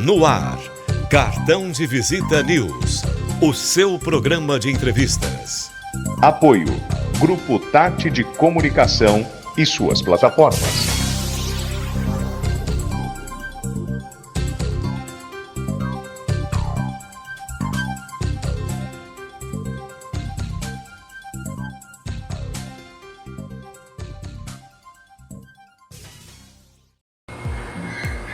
No ar, Cartão de Visita News, o seu programa de entrevistas. Apoio, Grupo Tati de Comunicação e suas plataformas.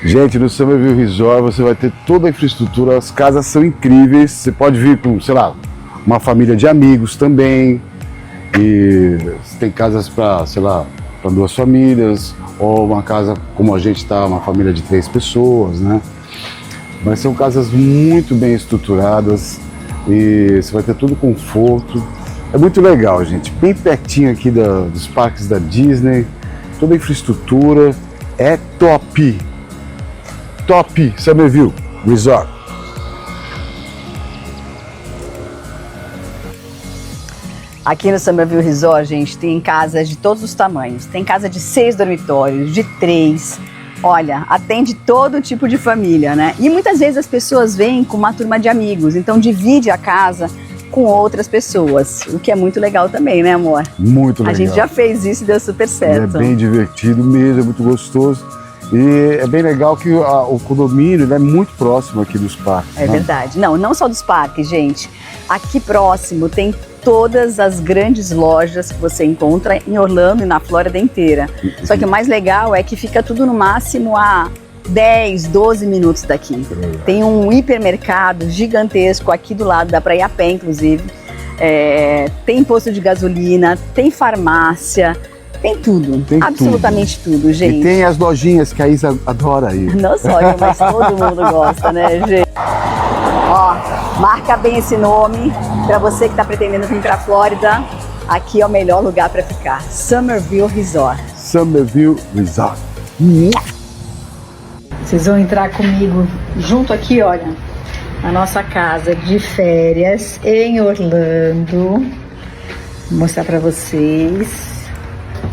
Gente, no Summerville Resort você vai ter toda a infraestrutura, as casas são incríveis, você pode vir com, sei lá, uma família de amigos também, e tem casas para, sei lá, para 2 famílias, ou uma casa como a gente está, uma família de 3 pessoas, né? Mas são casas muito bem estruturadas e você vai ter todo o conforto. É muito legal, gente, bem pertinho aqui dos parques da Disney, toda a infraestrutura é top. Top Summerville Resort. Aqui no Summerville Resort, gente, tem casas de todos os tamanhos. Tem casa de 6 dormitórios, de 3. Olha, atende todo tipo de família, né? E muitas vezes as pessoas vêm com uma turma de amigos, então divide a casa com outras pessoas, o que é muito legal também, né, amor? Muito legal. A gente já fez isso e deu super certo. É bem divertido mesmo, é muito gostoso. E é bem legal que o condomínio é muito próximo aqui dos parques. É verdade. Não só dos parques, gente. Aqui próximo tem todas as grandes lojas que você encontra em Orlando e na Flórida inteira. Só que o mais legal é que fica tudo no máximo a 10, 12 minutos daqui. Tem um hipermercado gigantesco aqui do lado, dá pra ir a pé, inclusive. Tem posto de gasolina, tem farmácia. Tem tudo, absolutamente tudo, gente. E tem as lojinhas que a Isa adora ir. Não só eu, mas todo mundo gosta, né, gente? Ó, marca bem esse nome para você que está pretendendo vir para a Flórida. Aqui é o melhor lugar para ficar. Summerville Resort. Summerville Resort. Vocês vão entrar comigo junto aqui, olha, na nossa casa de férias em Orlando. Vou mostrar para vocês.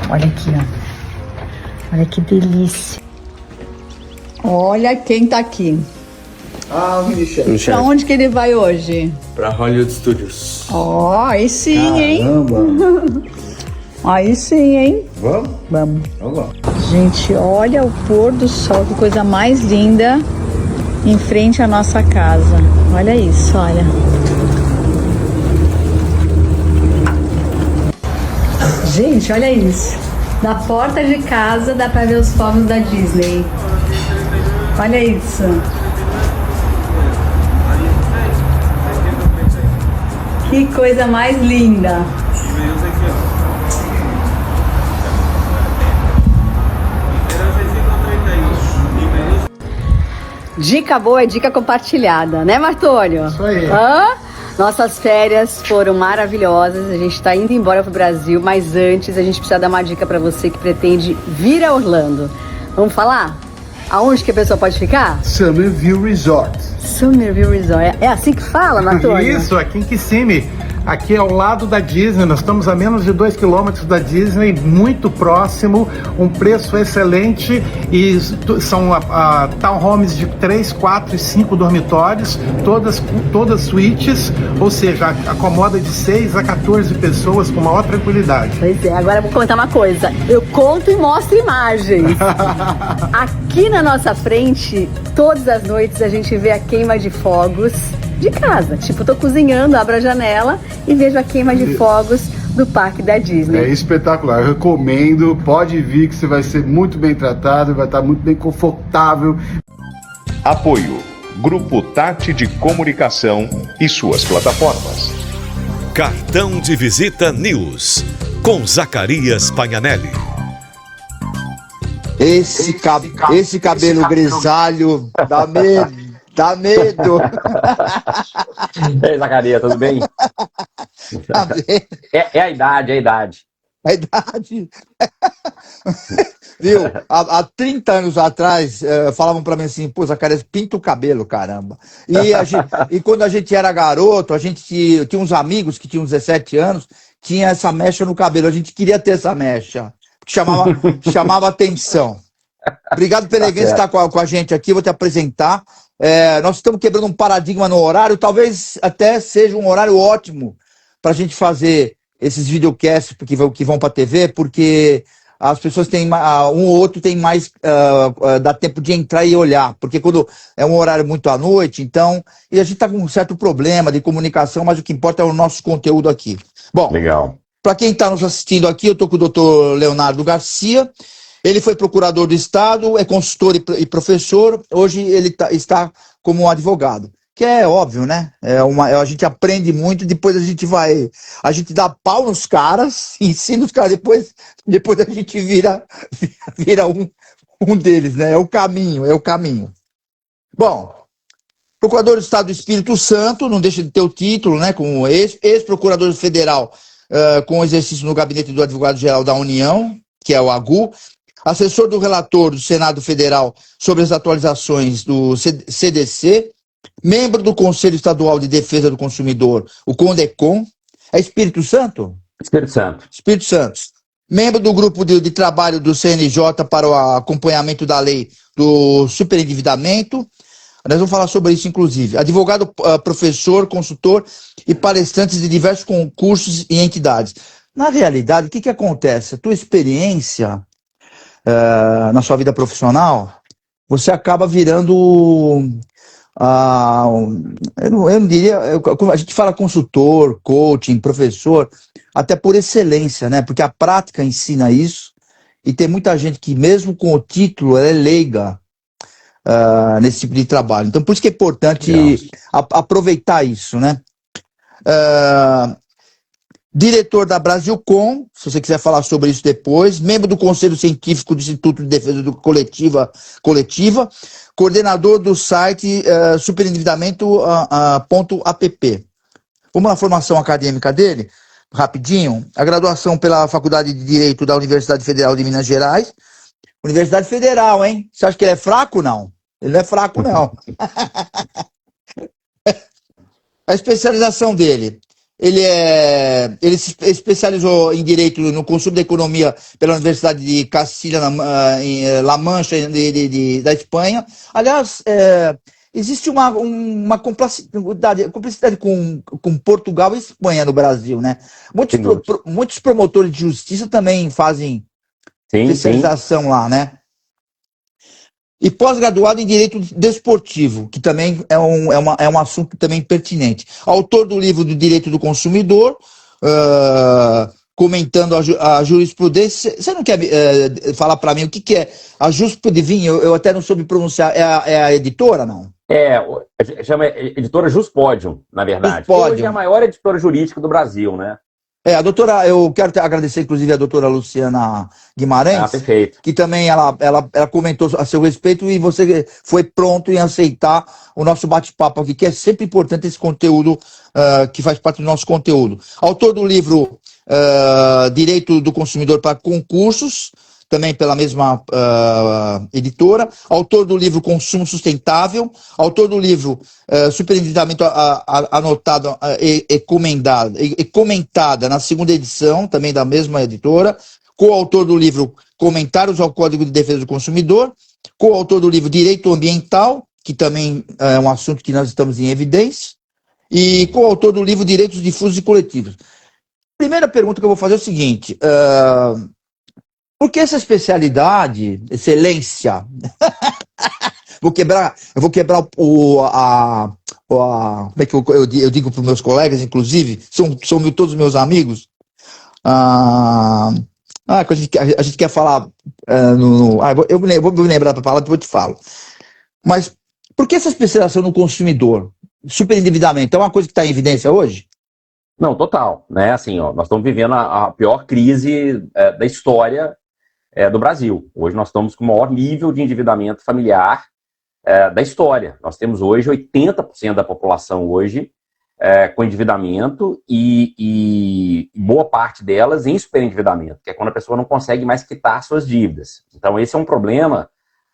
Olha aqui, ó. Olha que delícia. Olha quem tá aqui. Ah, o Michel. Pra onde que ele vai hoje? Pra Hollywood Studios. Ó, aí sim, Caramba. hein? Aí sim, hein? Vamos? Vamos. Vamos lá. Gente, olha o pôr do sol, que coisa mais linda em frente à nossa casa. Olha isso, olha. Gente, olha isso. Da porta de casa dá pra ver os fogos da Disney. Olha isso. Que coisa mais linda. Dica boa é dica compartilhada, né, Martônio? Isso aí. Nossas férias foram maravilhosas, a gente está indo embora pro Brasil, mas antes a gente precisa dar uma dica para você que pretende vir a Orlando. Vamos falar? Aonde que a pessoa pode ficar? Summerville Resort. Summerville Resort. É assim que fala, Martônio? Isso, aqui em Kissimmee. Aqui ao lado da Disney, nós estamos a menos de 2 quilômetros da Disney, muito próximo, um preço excelente e são townhomes de 3, 4 e 5 dormitórios, todas suítes, ou seja, acomoda de 6 a 14 pessoas com maior tranquilidade. Pois é, agora eu vou contar uma coisa, eu conto e mostro imagens. Aqui na nossa frente, todas as noites a gente vê a queima de fogos de casa, tipo, tô cozinhando, abro a janela e vejo a queima de fogos do parque da Disney. É espetacular, eu recomendo, pode vir que você vai ser muito bem tratado, vai estar muito bem confortável. Apoio, Grupo Tati de Comunicação e suas plataformas. Cartão de Visita News, com Zacarias Pagnanelli. Esse cabelo grisalho dá medo. Dá medo. Ei, Zacarias, tudo bem? Tá bem? É a idade, é a idade. A idade. Viu? Há 30 anos atrás, falavam pra mim assim, pô, Zacarias, pinta o cabelo, caramba. E quando a gente era garoto, a gente tinha uns amigos que tinham 17 anos, tinha essa mecha no cabelo. A gente queria ter essa mecha, que chamava atenção. Obrigado, Peregrino, por estar com a gente aqui. Vou te apresentar. Nós estamos quebrando um paradigma no horário, talvez até seja um horário ótimo para a gente fazer esses videocasts que vão para a TV, porque as pessoas têm, um ou outro tem mais, dá tempo de entrar e olhar, porque quando é um horário muito à noite, então, e a gente está com um certo problema de comunicação, mas o que importa é o nosso conteúdo aqui. Bom, Legal. para quem está nos assistindo aqui, eu estou com o doutor Leonardo Garcia, ele foi procurador do Estado, é consultor e professor, hoje ele está como advogado. Que é óbvio, né? A gente aprende muito, depois a gente dá pau nos caras, ensina os caras, depois a gente vira um deles, né? É o caminho. Bom, procurador do Estado do Espírito Santo, não deixa de ter o título, né? Como ex-procurador federal, com exercício no gabinete do Advogado-Geral da União, que é o AGU, assessor do relator do Senado Federal sobre as atualizações do CDC, membro do Conselho Estadual de Defesa do Consumidor, o CONDECON. É Espírito Santo? Espírito Santo. Espírito Santo. Membro do grupo de trabalho do CNJ para o acompanhamento da lei do superendividamento. Nós vamos falar sobre isso, inclusive. Advogado, professor, consultor e palestrante de diversos concursos e entidades. Na realidade, o que acontece? A tua experiência na sua vida profissional, você acaba virando... eu não diria, a gente fala consultor, coaching, professor, até por excelência, né? Porque a prática ensina isso, e tem muita gente que, mesmo com o título, ela é leiga nesse tipo de trabalho. Então, por isso que é importante aproveitar isso, né? Diretor da Brasilcom, se você quiser falar sobre isso depois, membro do Conselho Científico do Instituto de Defesa Coletiva, coordenador do site superendividamento.app. Vamos na formação acadêmica dele, rapidinho. A graduação pela Faculdade de Direito da Universidade Federal de Minas Gerais. Universidade Federal, hein? Você acha que ele é fraco? Não. Ele não é fraco, não. A especialização dele. Ele se especializou em Direito no Conselho da Economia pela Universidade de Castilla La Mancha, da Espanha. Aliás, existe uma cumplicidade com Portugal e Espanha no Brasil, né? Muitos promotores de justiça também fazem especialização lá, né? E pós-graduado em Direito Desportivo, que também é um assunto também pertinente. Autor do livro do Direito do Consumidor, comentando a jurisprudência. Você não quer falar para mim o que é a jurisprudência? Eu até não soube pronunciar. É a editora, não? Chama editora Juspodium, na verdade. Juspodium. Hoje é a maior editora jurídica do Brasil, né? A doutora, eu quero agradecer, inclusive, a doutora Luciana Guimarães, perfeito. Que também ela comentou a seu respeito e você foi pronto em aceitar o nosso bate-papo aqui, que é sempre importante esse conteúdo que faz parte do nosso conteúdo. Autor do livro Direito do Consumidor para Concursos, também pela mesma editora, autor do livro Consumo Sustentável, autor do livro Superendividamento Anotado e comentada na segunda edição, também da mesma editora, coautor do livro Comentários ao Código de Defesa do Consumidor, coautor do livro Direito Ambiental, que também é um assunto que nós estamos em evidência, e coautor do livro Direitos Difusos e Coletivos. Primeira pergunta que eu vou fazer é o seguinte... Por que essa especialidade, excelência? Eu vou quebrar como é que eu digo para os meus colegas, inclusive, são todos meus amigos. A gente quer falar. Eu vou me lembrar para falar, depois eu te falo. Mas por que essa especialização no consumidor? Superendividamento é uma coisa que está em evidência hoje? Não, total. Né? Assim, nós estamos vivendo a pior crise da história do Brasil. Hoje nós estamos com o maior nível de endividamento familiar da história. Nós temos hoje 80% da população hoje com endividamento e boa parte delas em superendividamento, que é quando a pessoa não consegue mais quitar suas dívidas. Então esse é um problema,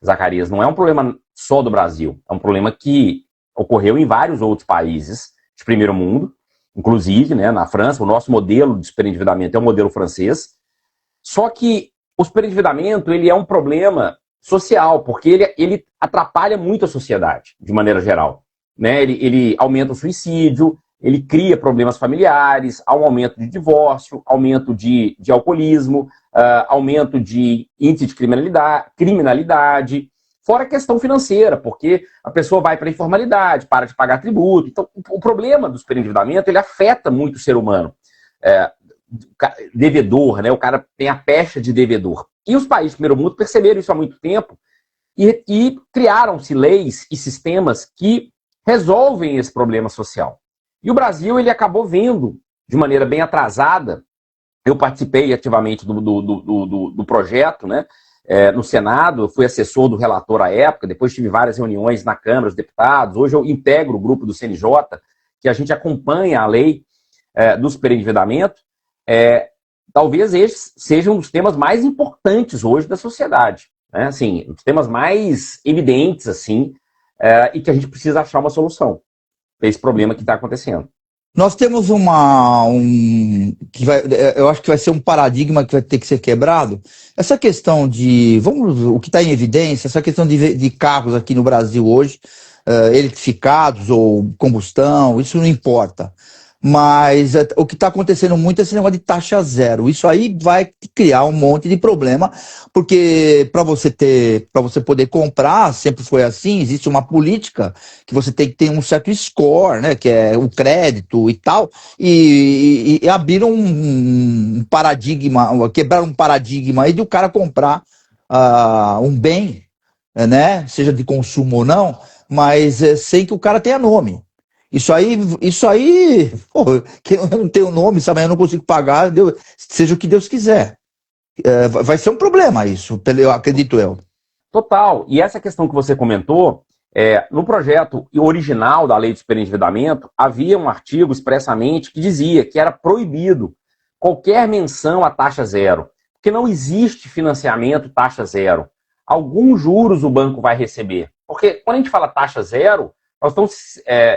Zacarias, não é um problema só do Brasil, é um problema que ocorreu em vários outros países de primeiro mundo, inclusive, né, na França. O nosso modelo de superendividamento é o modelo francês, só que o superendividamento, ele é um problema social, porque ele atrapalha muito a sociedade, de maneira geral. Né? Ele aumenta o suicídio, ele cria problemas familiares, há um aumento de divórcio, aumento de alcoolismo, aumento de índice de criminalidade, fora a questão financeira, porque a pessoa vai para a informalidade, para de pagar tributo. Então, o problema do superendividamento, ele afeta muito o ser humano. Devedor, né? O cara tem a pecha de devedor. E os países do primeiro mundo perceberam isso há muito tempo e criaram-se leis e sistemas que resolvem esse problema social. E o Brasil, ele acabou vendo, de maneira bem atrasada, eu participei ativamente do projeto, né, no Senado, eu fui assessor do relator à época, depois tive várias reuniões na Câmara dos Deputados, hoje eu integro o grupo do CNJ, que a gente acompanha a lei do superendividamento. Talvez esse seja um dos temas mais importantes hoje da sociedade, né, assim, um dos temas mais evidentes, assim, e que a gente precisa achar uma solução para esse problema que está acontecendo. Nós temos eu acho que vai ser um paradigma que vai ter que ser quebrado. Essa questão o que está em evidência, essa questão de carros aqui no Brasil hoje, eletrificados ou combustão, isso não importa. Mas o que está acontecendo muito é esse negócio de taxa zero. Isso aí vai criar um monte de problema, porque para você poder comprar, sempre foi assim, existe uma política que você tem que ter um certo score, né, que é o crédito e tal, e abriram um paradigma, quebraram um paradigma aí de o cara comprar um bem, né, seja de consumo ou não, mas sem que o cara tenha nome. Isso aí, que eu não tenho nome, sabe, eu não consigo pagar, seja o que Deus quiser. Vai ser um problema isso, acredito eu. Total. E essa questão que você comentou, no projeto original da lei do superendividamento, havia um artigo expressamente que dizia que era proibido qualquer menção à taxa zero, porque não existe financiamento taxa zero. Alguns juros o banco vai receber. Porque quando a gente fala taxa zero, nós estamos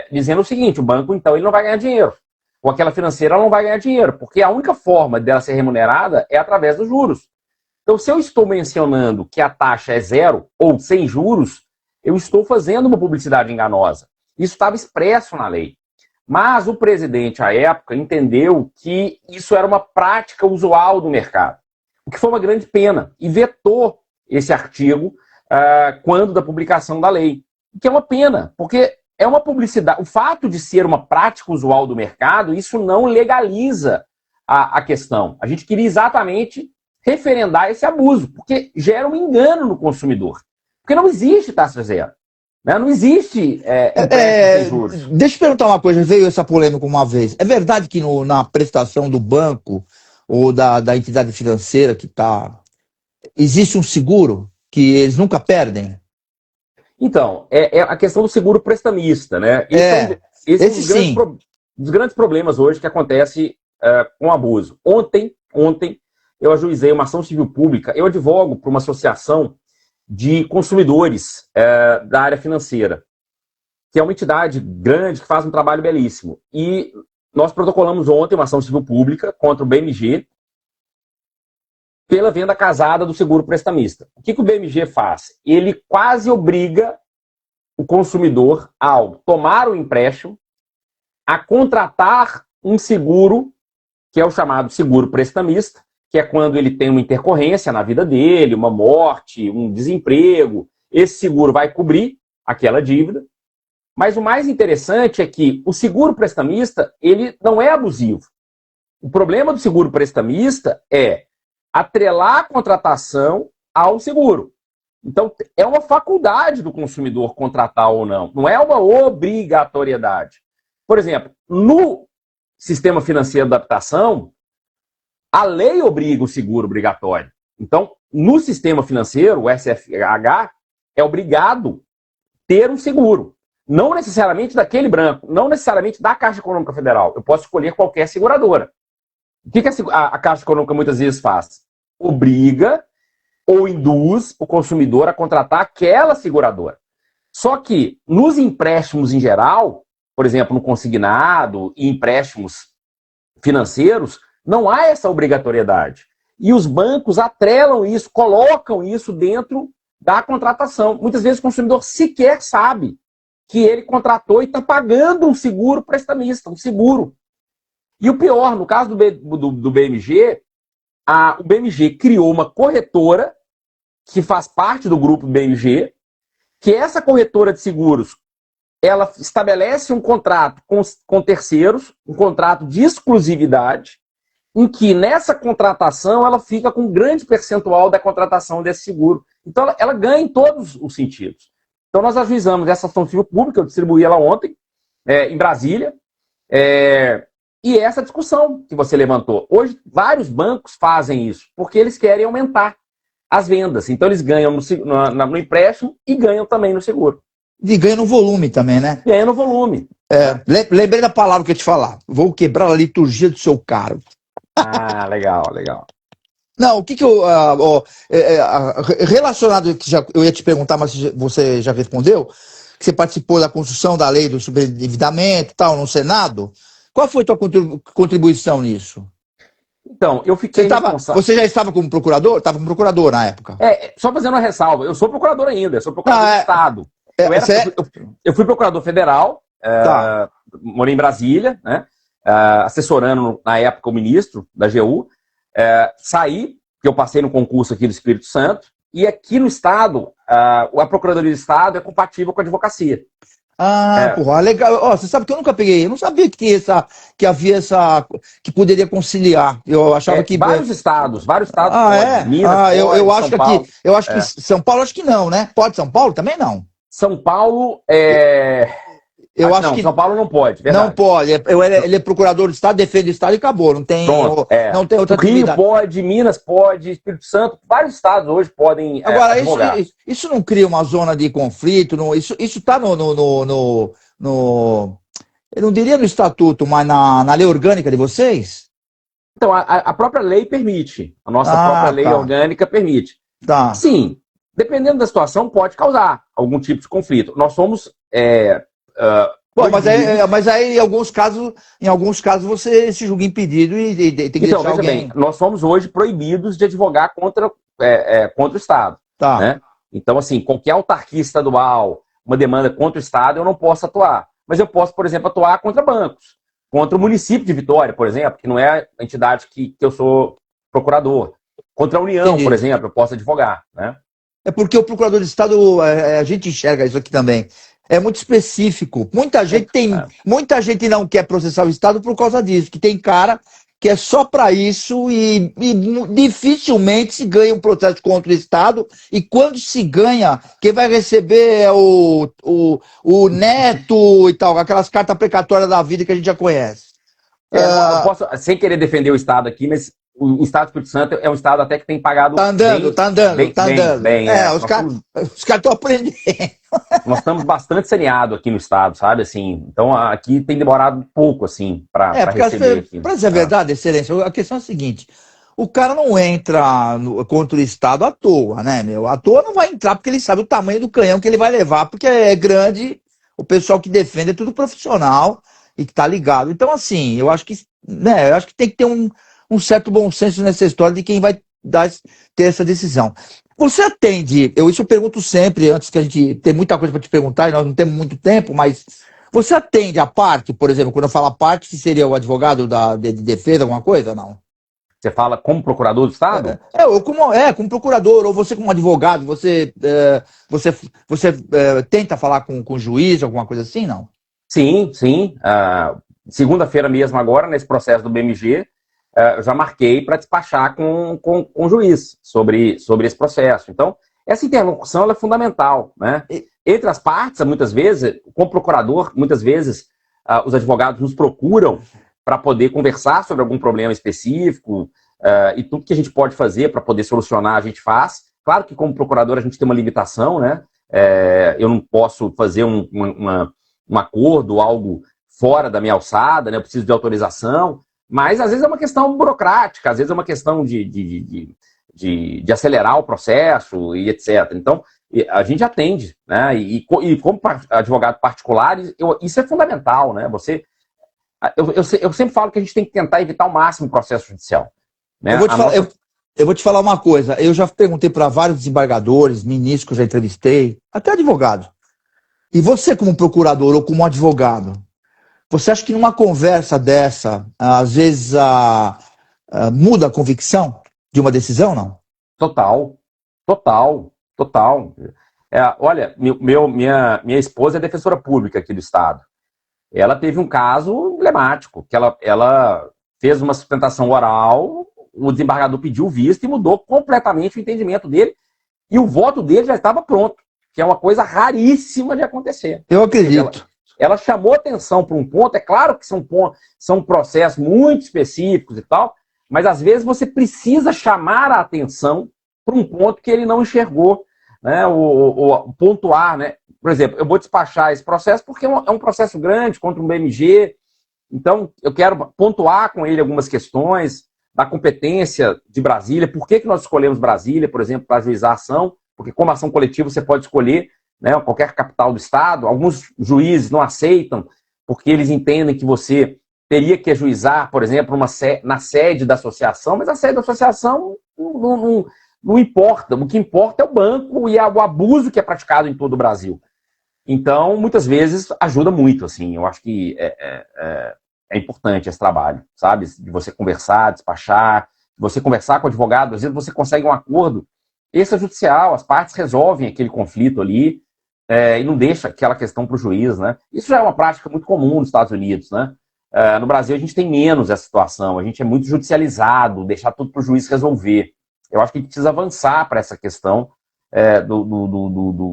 dizendo o seguinte, o banco, então, ele não vai ganhar dinheiro. Ou aquela financeira ela não vai ganhar dinheiro, porque a única forma dela ser remunerada é através dos juros. Então, se eu estou mencionando que a taxa é zero ou sem juros, eu estou fazendo uma publicidade enganosa. Isso estava expresso na lei. Mas o presidente, à época, entendeu que isso era uma prática usual do mercado, o que foi uma grande pena, e vetou esse artigo quando da publicação da lei. Que é uma pena, porque é uma publicidade. O fato de ser uma prática usual do mercado, isso não legaliza a questão. A gente queria exatamente referendar esse abuso, porque gera um engano no consumidor. Porque não existe taxa zero. Né? Não existe empréstimo sem juros. Deixa eu perguntar uma coisa, veio essa polêmica uma vez. É verdade que na prestação do banco ou da entidade financeira existe um seguro que eles nunca perdem? Então, é a questão do seguro prestamista, né? Esse é um dos grandes problemas hoje que acontece com o abuso. Ontem, eu ajuizei uma ação civil pública, eu advogo para uma associação de consumidores da área financeira, que é uma entidade grande que faz um trabalho belíssimo. E nós protocolamos ontem uma ação civil pública contra o BMG pela venda casada do seguro prestamista. O que o BMG faz? Ele quase obriga o consumidor, ao tomar o empréstimo, a contratar um seguro, que é o chamado seguro prestamista, que é quando ele tem uma intercorrência na vida dele, uma morte, um desemprego. Esse seguro vai cobrir aquela dívida. Mas o mais interessante é que o seguro prestamista, ele não é abusivo. O problema do seguro prestamista é atrelar a contratação ao seguro. Então, é uma faculdade do consumidor contratar ou não. Não é uma obrigatoriedade. Por exemplo, no sistema financeiro da habitação, a lei obriga o seguro obrigatório. Então, no sistema financeiro, o SFH é obrigado ter um seguro. Não necessariamente daquele banco, não necessariamente da Caixa Econômica Federal. Eu posso escolher qualquer seguradora. O que a Caixa Econômica muitas vezes faz? Obriga ou induz o consumidor a contratar aquela seguradora. Só que nos empréstimos em geral, por exemplo, no consignado e empréstimos financeiros, não há essa obrigatoriedade. E os bancos atrelam isso, colocam isso dentro da contratação. Muitas vezes o consumidor sequer sabe que ele contratou e está pagando um seguro prestamista, um seguro. E o pior, no caso do BMG, o BMG criou uma corretora que faz parte do grupo BMG, que essa corretora de seguros, ela estabelece um contrato com terceiros, um contrato de exclusividade, em que nessa contratação ela fica com um grande percentual da contratação desse seguro. Então ela ganha em todos os sentidos. Então nós ajuizamos essa ação civil pública, eu distribuí ela ontem, em Brasília, e essa discussão que você levantou. Hoje vários bancos fazem isso, porque eles querem aumentar as vendas. Então eles ganham no empréstimo e ganham também no seguro. E ganha no volume também, né? Ganha no volume. Lembrei da palavra que eu ia te falar. Vou quebrar a liturgia do seu caro. Ah, legal, legal. Não, o que eu... relacionado, que eu ia te perguntar, mas você já respondeu, que você participou da construção da lei do sobreendividamento e tal, no Senado. Qual foi a tua contribuição nisso? Então, eu fiquei... Você já estava como procurador? Estava como procurador na época. Só fazendo uma ressalva, eu sou procurador ainda, eu sou procurador do Estado. Eu fui procurador federal, morei em Brasília, né, assessorando na época o ministro da AGU, saí, que eu passei no concurso aqui do Espírito Santo, e aqui no Estado, a Procuradoria do Estado é compatível com a advocacia. Porra, legal. Você sabe que eu nunca peguei, eu não sabia que havia que poderia conciliar. Eu achava que... Vários estados Minas, eu acho que aqui, eu acho que São Paulo, acho que não, né? Pode São Paulo também não? São Paulo Eu acho que São Paulo não pode, verdade. Não pode. Ele é procurador do Estado, defende o Estado e acabou. Não tem, não tem outra Rio atividade. pode, Minas pode, Espírito Santo, vários estados hoje podem Agora, advogar. isso não cria uma zona de conflito? Isso está eu não diria no estatuto, mas na lei orgânica de vocês? Então, a própria lei permite. A nossa própria lei orgânica permite. Tá. Sim, dependendo da situação, pode causar algum tipo de conflito. Nós somos... Bom, mas aí em alguns casos você se julga impedido e tem que deixar alguém... Bem, nós somos hoje proibidos de advogar contra o Estado. Tá. Né? Então, assim, qualquer autarquia estadual, uma demanda contra o Estado, eu não posso atuar. Mas eu posso, por exemplo, atuar contra bancos. Contra o município de Vitória, por exemplo, que não é a entidade que eu sou procurador. Contra a União, Entendi. por exemplo, eu posso advogar. Né? É porque o procurador de Estado, a gente enxerga isso aqui também. É muito específico. Muita gente não quer processar o Estado por causa disso, que tem cara que é só para isso e dificilmente se ganha um processo contra o Estado, e quando se ganha, quem vai receber é o neto e tal, aquelas cartas precatórias da vida que a gente já conhece. Eu posso, sem querer defender o Estado aqui, mas o Estado do Espírito Santo é um Estado até que tem pagado... Tá andando. Bem, os caras estão aprendendo. Nós estamos bastante saneados aqui no Estado, sabe? Assim, então aqui tem demorado pouco, assim, para receber aqui. Para dizer a verdade, Excelência, a questão é a seguinte: o cara não entra contra o Estado à toa, né, meu? À toa não vai entrar porque ele sabe o tamanho do canhão que ele vai levar, porque é grande, o pessoal que defende é tudo profissional e que tá ligado. Então, assim, eu acho que tem que ter um certo bom senso nessa história de quem vai ter essa decisão. Você atende, isso eu pergunto sempre, antes que a gente tem muita coisa para te perguntar, e nós não temos muito tempo, mas você atende a parte, por exemplo, quando eu falo a parte, que seria o advogado de defesa, alguma coisa, não? Você fala como procurador do Estado? Como procurador, ou você como advogado, você tenta falar com o juiz, alguma coisa assim, não? Sim. Segunda-feira mesmo agora, nesse processo do BMG, eu já marquei para despachar com o juiz sobre esse processo. Então, essa interlocução ela é fundamental. Né? Entre as partes, muitas vezes, como procurador, muitas vezes os advogados nos procuram para poder conversar sobre algum problema específico e tudo que a gente pode fazer para poder solucionar, a gente faz. Claro que, como procurador, a gente tem uma limitação, né? Eu não posso fazer um acordo, algo fora da minha alçada, né? Eu preciso de autorização. Mas, às vezes, é uma questão burocrática, às vezes é uma questão de acelerar o processo e etc. Então, a gente atende, né? E como advogado particular, isso é fundamental, né? Eu sempre falo que a gente tem que tentar evitar ao máximo o processo judicial. Né? Eu vou te falar uma coisa, eu já perguntei para vários desembargadores, ministros que eu já entrevistei, até advogados. E você, como procurador ou como advogado, você acha que numa conversa dessa, às vezes muda a convicção de uma decisão, não? Total, total, total. Olha, minha esposa é defensora pública aqui do Estado. Ela teve um caso emblemático, que ela fez uma sustentação oral, o desembargador pediu visto e mudou completamente o entendimento dele, e o voto dele já estava pronto, que é uma coisa raríssima de acontecer. Eu acredito. Ela chamou atenção para um ponto, é claro que são processos muito específicos e tal, mas às vezes você precisa chamar a atenção para um ponto que ele não enxergou, né, o pontuar, né? Por exemplo, eu vou despachar esse processo porque é um processo grande contra um BMG, então eu quero pontuar com ele algumas questões da competência de Brasília, por que nós escolhemos Brasília, por exemplo, para ajuizar a ação, porque como ação coletiva você pode escolher, né, qualquer capital do Estado, alguns juízes não aceitam, porque eles entendem que você teria que ajuizar, por exemplo, na sede da associação, mas a sede da associação não importa, o que importa é o banco e o abuso que é praticado em todo o Brasil. Então, muitas vezes, ajuda muito, assim, eu acho que é importante esse trabalho, sabe? De você conversar, despachar, de você conversar com o advogado, às vezes você consegue um acordo extrajudicial, as partes resolvem aquele conflito ali e não deixa aquela questão para o juiz, né? Isso já é uma prática muito comum nos Estados Unidos, né? No Brasil a gente tem menos essa situação, a gente é muito judicializado, deixar tudo para o juiz resolver. Eu acho que a gente precisa avançar para essa questão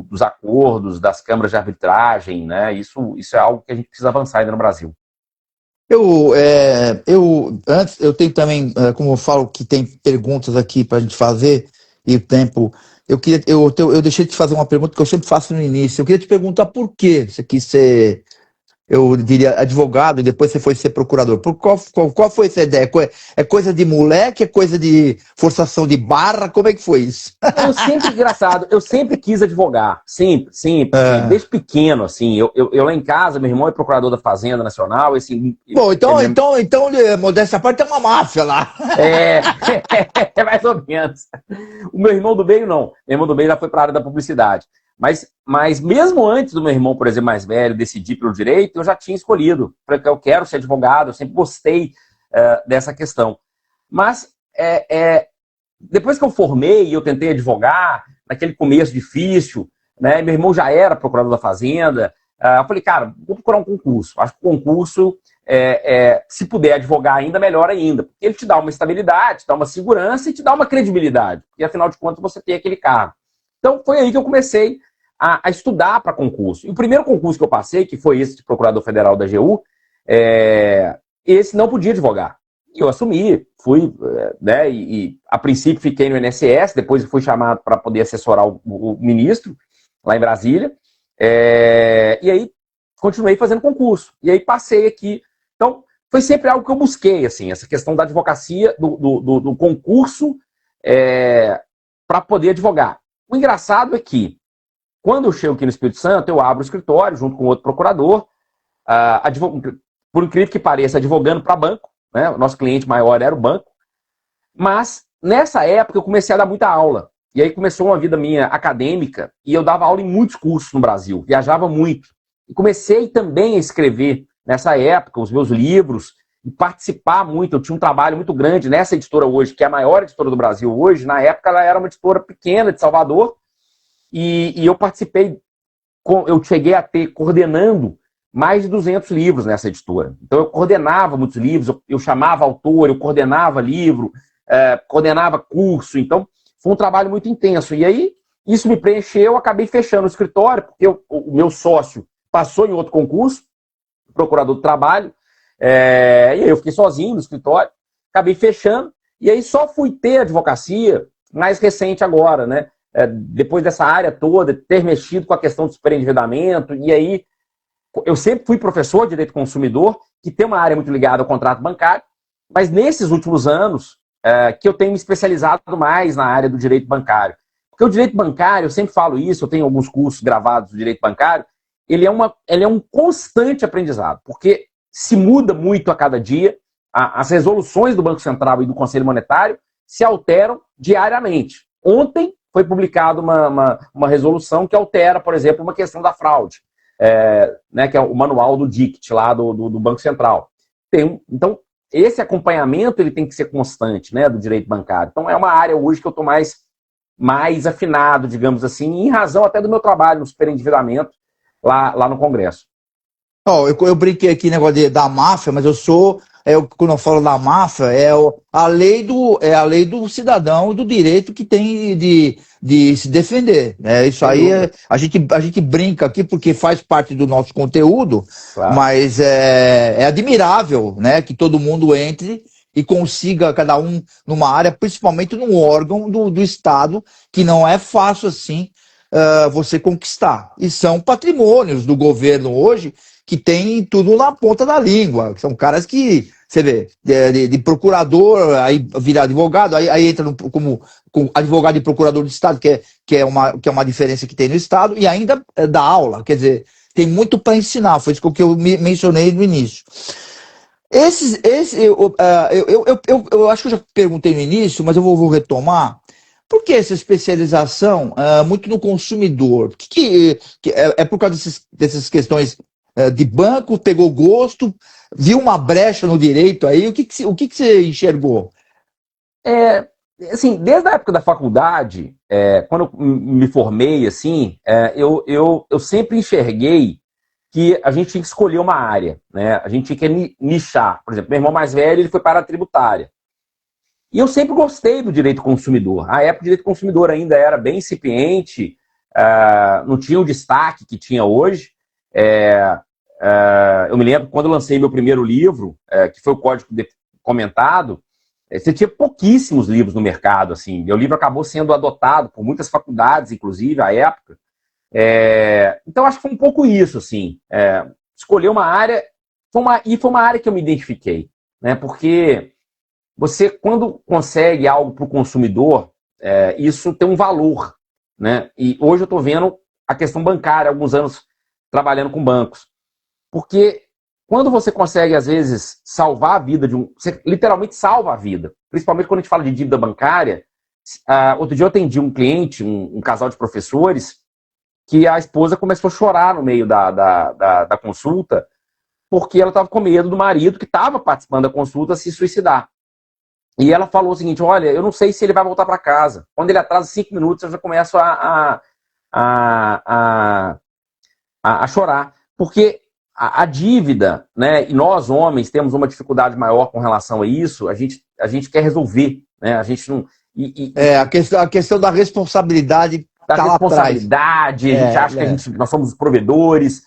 dos acordos, das câmaras de arbitragem, né? Isso é algo que a gente precisa avançar ainda no Brasil. Eu tenho também, como eu falo, que tem perguntas aqui para a gente fazer, e o tempo. Eu deixei de te fazer uma pergunta que eu sempre faço no início. Eu queria te perguntar por que você quis ser, eu diria, advogado, e depois você foi ser procurador. Qual foi essa ideia? É coisa de moleque? É coisa de forçação de barra? Como é que foi isso? Engraçado, eu sempre quis advogar, sempre, desde pequeno, assim, eu lá em casa, meu irmão é procurador da Fazenda Nacional, assim... Bom, então, modéstia à parte, tem uma máfia lá. Mais ou menos. O meu irmão do meio, não. Meu irmão do meio já foi para a área da publicidade. Mas mesmo antes do meu irmão, por exemplo, mais velho, decidir pelo direito, eu já tinha escolhido, porque eu quero ser advogado, eu sempre gostei dessa questão. Mas depois que eu formei e eu tentei advogar, naquele começo difícil, né, meu irmão já era procurador da Fazenda, eu falei, cara, vou procurar um concurso. Acho que o concurso, se puder advogar ainda, melhor ainda, porque ele te dá uma estabilidade, te dá uma segurança e te dá uma credibilidade, porque afinal de contas você tem aquele cargo. Então foi aí que eu comecei a estudar para concurso. E o primeiro concurso que eu passei, que foi esse de procurador federal da AGU, esse não podia advogar. E eu assumi, fui, né, e a princípio fiquei no INSS, depois fui chamado para poder assessorar o ministro, lá em Brasília, e aí continuei fazendo concurso. E aí passei aqui. Então, foi sempre algo que eu busquei, assim, essa questão da advocacia, do concurso para poder advogar. O engraçado é que, quando eu chego aqui no Espírito Santo, eu abro o escritório junto com outro procurador, por incrível que pareça, advogando para banco, né? O nosso cliente maior era o banco, mas nessa época eu comecei a dar muita aula, e aí começou uma vida minha acadêmica, e eu dava aula em muitos cursos no Brasil, viajava muito, e comecei também a escrever, nessa época, os meus livros, e participar muito. Eu tinha um trabalho muito grande nessa editora hoje, que é a maior editora do Brasil hoje. Na época ela era uma editora pequena de Salvador, e eu participei, eu cheguei a ter, coordenando mais de 200 livros nessa editora. Então eu coordenava muitos livros, eu chamava autor, eu coordenava livro, coordenava curso, então foi um trabalho muito intenso. E aí isso me preencheu, eu acabei fechando o escritório, porque o meu sócio passou em outro concurso, procurador do trabalho, e aí eu fiquei sozinho no escritório, acabei fechando, e aí só fui ter advocacia mais recente agora, né? Depois dessa área toda, ter mexido com a questão do superendividamento, e aí eu sempre fui professor de direito consumidor, que tem uma área muito ligada ao contrato bancário, mas nesses últimos anos que eu tenho me especializado mais na área do direito bancário. Porque o direito bancário, eu sempre falo isso, eu tenho alguns cursos gravados do direito bancário, ele é um constante aprendizado, porque se muda muito a cada dia, as resoluções do Banco Central e do Conselho Monetário se alteram diariamente. Ontem foi publicada uma resolução que altera, por exemplo, uma questão da fraude, né, que é o manual do DICT lá do Banco Central. Então, esse acompanhamento ele tem que ser constante, né, do direito bancário. Então, é uma área hoje que eu estou mais afinado, digamos assim, em razão até do meu trabalho no superendividamento lá no Congresso. Eu brinquei aqui negócio da máfia, mas quando eu falo da máfia, a lei do cidadão, do direito que tem de se defender. Né? Isso aí a gente brinca aqui porque faz parte do nosso conteúdo, claro. Mas é admirável, né, que todo mundo entre e consiga, cada um numa área, principalmente num órgão do Estado, que não é fácil assim você conquistar. E são patrimônios do governo hoje que tem tudo na ponta da língua. São caras que, você vê, de procurador, aí vira advogado, aí entra como advogado e procurador de Estado, que é uma diferença que tem no Estado, e ainda dá aula. Quer dizer, tem muito para ensinar. Foi isso que eu mencionei no início. Eu acho que eu já perguntei no início, mas eu vou retomar. Por que essa especialização muito no consumidor? É por causa dessas questões de banco, pegou gosto, viu uma brecha no direito aí? O que você enxergou? Assim, desde a época da faculdade, quando eu me formei, assim, eu sempre enxerguei que a gente tinha que escolher uma área, né? A gente tinha que nichar. Por exemplo, meu irmão mais velho, ele foi para a tributária. E eu sempre gostei do direito consumidor. A época, o direito consumidor ainda era bem incipiente, não tinha o destaque que tinha hoje. Eu me lembro quando eu lancei meu primeiro livro, que foi o Código Comentado, você tinha pouquíssimos livros no mercado. Assim. Meu livro acabou sendo adotado por muitas faculdades, inclusive, à época. Então, acho que foi um pouco isso. Assim, escolher uma área, foi uma área que eu me identifiquei. Né, porque você, quando consegue algo para o consumidor, isso tem um valor. Né? E hoje eu estou vendo a questão bancária, alguns anos trabalhando com bancos. Porque quando você consegue, às vezes, salvar a vida você literalmente salva a vida. Principalmente quando a gente fala de dívida bancária. Outro dia eu atendi um cliente, um casal de professores, que a esposa começou a chorar no meio da consulta, porque ela estava com medo do marido, que estava participando da consulta, se suicidar. E ela falou o seguinte: olha, eu não sei se ele vai voltar para casa. Quando ele atrasa 5 minutos, eu já começo a chorar. Porque a dívida, né, e nós homens temos uma dificuldade maior com relação a isso, a gente quer resolver. Né, a gente não... A questão da responsabilidade da responsabilidade, a gente acha que nós somos os provedores,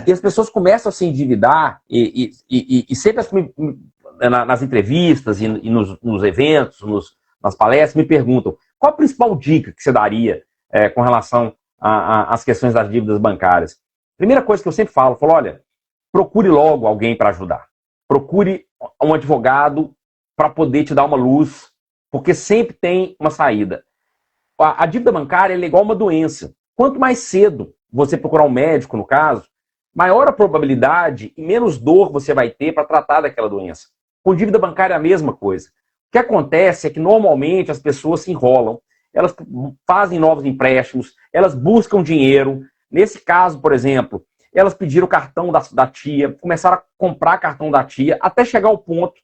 e as pessoas começam a se endividar, e sempre nas entrevistas e nos eventos, nas palestras, me perguntam: qual a principal dica que você daria com relação às questões das dívidas bancárias? Primeira coisa que eu sempre falo, olha, procure logo alguém para ajudar. Procure um advogado para poder te dar uma luz, porque sempre tem uma saída. A dívida bancária é igual uma doença. Quanto mais cedo você procurar um médico, no caso, maior a probabilidade e menos dor você vai ter para tratar daquela doença. Com dívida bancária é a mesma coisa. O que acontece é que normalmente as pessoas se enrolam, elas fazem novos empréstimos, elas buscam dinheiro. Nesse caso, por exemplo, elas pediram o cartão da tia, começaram a comprar cartão da tia, até chegar ao ponto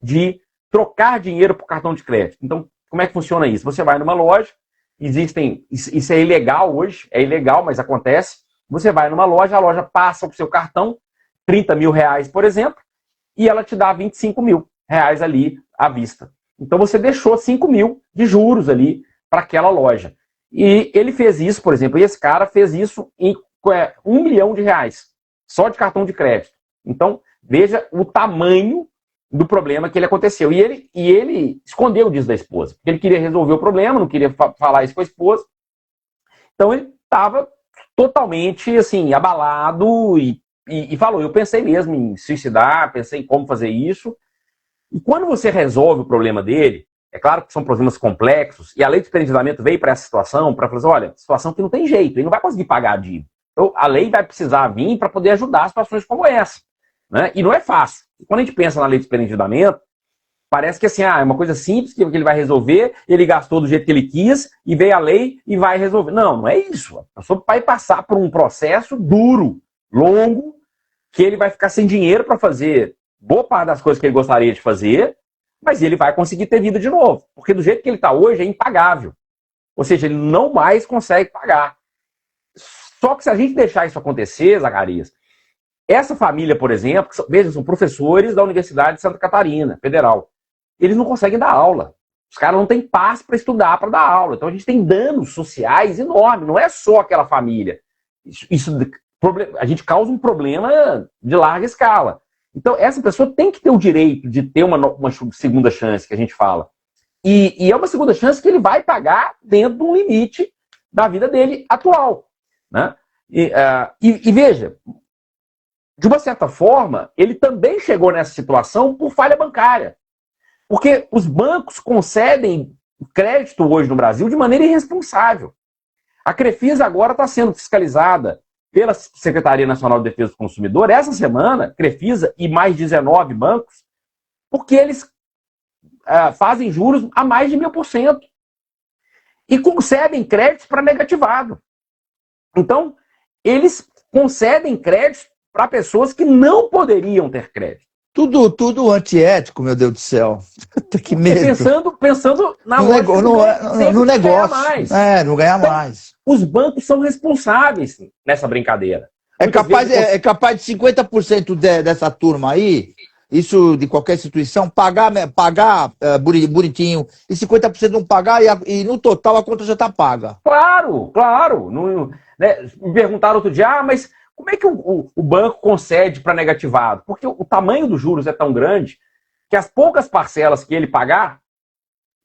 de trocar dinheiro por cartão de crédito. Então, como é que funciona isso? Você vai numa loja, isso é ilegal hoje, é ilegal, mas acontece. Você vai numa loja, a loja passa o seu cartão, 30 mil reais, por exemplo, e ela te dá 25 mil reais ali à vista. Então você deixou 5 mil de juros ali para aquela loja. E ele fez isso, por exemplo, e esse cara fez isso em 1 milhão de reais, só de cartão de crédito. Então, veja o tamanho do problema que ele aconteceu. E ele escondeu disso da esposa, porque ele queria resolver o problema, não queria falar isso com a esposa. Então ele estava totalmente assim, abalado e falou: eu pensei mesmo em suicidar, pensei em como fazer isso. E quando você resolve o problema dele, é claro que são problemas complexos, e a lei de superendividamento veio para essa situação, para falar assim: olha, situação que não tem jeito, ele não vai conseguir pagar a dívida. Então a lei vai precisar vir para poder ajudar situações como essa. Né? E não é fácil. Quando a gente pensa na lei de superendividamento, Parece que assim, é uma coisa simples que ele vai resolver, ele gastou do jeito que ele quis, e veio a lei e vai resolver. Não, não é isso. A pessoa vai passar por um processo duro, longo, que ele vai ficar sem dinheiro para fazer boa parte das coisas que ele gostaria de fazer, mas ele vai conseguir ter vida de novo. Porque do jeito que ele está hoje é impagável. Ou seja, ele não mais consegue pagar. Só que se a gente deixar isso acontecer, Zacarias, essa família, por exemplo, veja, são professores da Universidade de Santa Catarina, Federal. Eles não conseguem dar aula. Os caras não têm paz para estudar, para dar aula. Então a gente tem danos sociais enormes. Não é só aquela família. A gente causa um problema de larga escala. Então essa pessoa tem que ter o direito de ter uma segunda chance, que a gente fala. E é uma segunda chance que ele vai pagar dentro de um limite da vida dele atual. Né? E veja, de uma certa forma, ele também chegou nessa situação por falha bancária. Porque os bancos concedem crédito hoje no Brasil de maneira irresponsável. A Crefisa agora está sendo fiscalizada pela Secretaria Nacional de Defesa do Consumidor, essa semana, Crefisa e mais 19 bancos, porque eles fazem juros a mais de 1000%. E concedem créditos para negativado. Então, eles concedem créditos para pessoas que não poderiam ter crédito. Tudo antiético, meu Deus do céu. Que medo. Pensando na no negócio. Não ganhar mais. Os bancos são responsáveis nessa brincadeira. É capaz de 50% dessa turma aí, isso de qualquer instituição, pagar bonitinho, e 50% não pagar, e no total a conta já está paga. Claro. Me perguntaram outro dia, mas como é que o banco concede para negativado? Porque o tamanho dos juros é tão grande que as poucas parcelas que ele pagar